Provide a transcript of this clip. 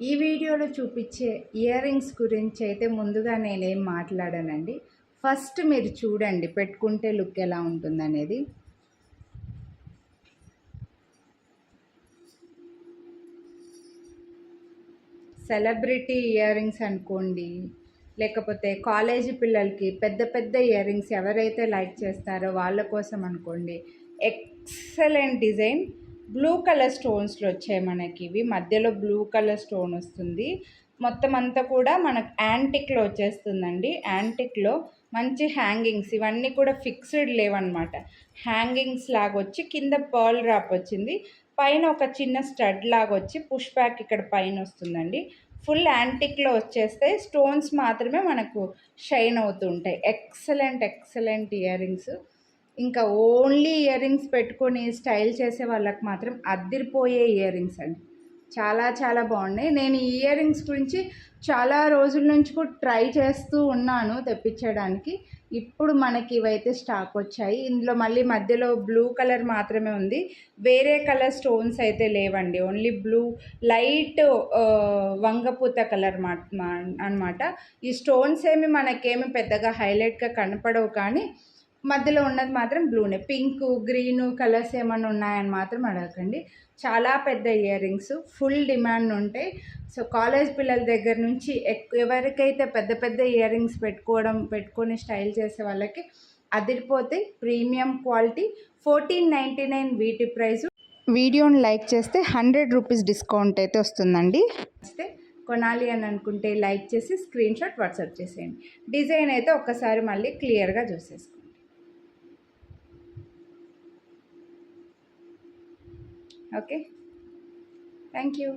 ఈ వీడియోలో చూపించే ఇయర్ రింగ్స్ గురించి అయితే ముందుగా నేనేం మాట్లాడానండి. ఫస్ట్ మీరు చూడండి పెట్టుకుంటే లుక్ ఎలా ఉంటుందనేది. సెలబ్రిటీ ఇయర్ రింగ్స్ అనుకోండి, లేకపోతే కాలేజీ పిల్లలకి పెద్ద పెద్ద ఇయర్ రింగ్స్ ఎవరైతే లైక్ చేస్తారో వాళ్ళ కోసం అనుకోండి. ఎక్సలెంట్ డిజైన్, బ్లూ కలర్ స్టోన్స్లో వచ్చాయి మనకి. ఇవి మధ్యలో బ్లూ కలర్ స్టోన్ వస్తుంది. మొత్తం అంతా కూడా మనకు యాంటిక్లో వచ్చేస్తుందండి. యాంటిక్లో మంచి హ్యాంగింగ్స్, ఇవన్నీ కూడా ఫిక్స్డ్ లేవన్నమాట. హ్యాంగింగ్స్ లాగా వచ్చి కింద పర్ల్ డ్రాప్ వచ్చింది, పైన ఒక చిన్న స్టడ్ లాగా వచ్చి పుష్ బ్యాక్ ఇక్కడ పైన వస్తుందండి. ఫుల్ యాంటిక్లో వచ్చేస్తే స్టోన్స్ మాత్రమే మనకు షైన్ అవుతూ ఉంటాయి. Excellent ear rings. ఇంకా ఓన్లీ ఇయర్ రింగ్స్ పెట్టుకొని స్టైల్ చేసే వాళ్ళకి మాత్రం అద్దిరిపోయే ఇయర్ రింగ్స్ అండి. చాలా బాగున్నాయి. నేను ఈ ఇయర్ రింగ్స్ గురించి చాలా రోజుల నుంచి కూడా ట్రై చేస్తూ ఉన్నాను తెప్పించడానికి. ఇప్పుడు మనకి ఇవైతే స్టాక్ వచ్చాయి. ఇందులో మళ్ళీ మధ్యలో బ్లూ కలర్ మాత్రమే ఉంది, వేరే కలర్ స్టోన్స్ అయితే లేవండి. ఓన్లీ బ్లూ లైట్ వంగపూత కలర్ అన్నమాట. ఈ స్టోన్స్ ఏమి మనకేమి పెద్దగా హైలైట్గా కనపడవు, కానీ మధ్యలో ఉన్నది మాత్రం బ్లూనే. పింక్ గ్రీను కలర్స్ ఏమైనా ఉన్నాయని మాత్రం అడగకండి. చాలా పెద్ద ఇయర్ రింగ్స్, ఫుల్ డిమాండ్ ఉంటాయి. సో కాలేజ్ పిల్లల దగ్గర నుంచి ఎవరికైతే పెద్ద పెద్ద ఇయర్ రింగ్స్ పెట్టుకొని స్టైల్ చేసే వాళ్ళకి అదిరిపోతాయి. ప్రీమియం క్వాలిటీ, 1499 వీటి ప్రైస్. వీడియోని లైక్ చేస్తే 100 రూపీస్ డిస్కౌంట్ అయితే వస్తుందండి. కొనాలి అని అనుకుంటే లైక్ చేసి స్క్రీన్ షాట్ వాట్సాప్ చేసేయండి. డిజైన్ అయితే ఒక్కసారి మళ్ళీ క్లియర్గా చూసేసుకోండి. Okay, thank you.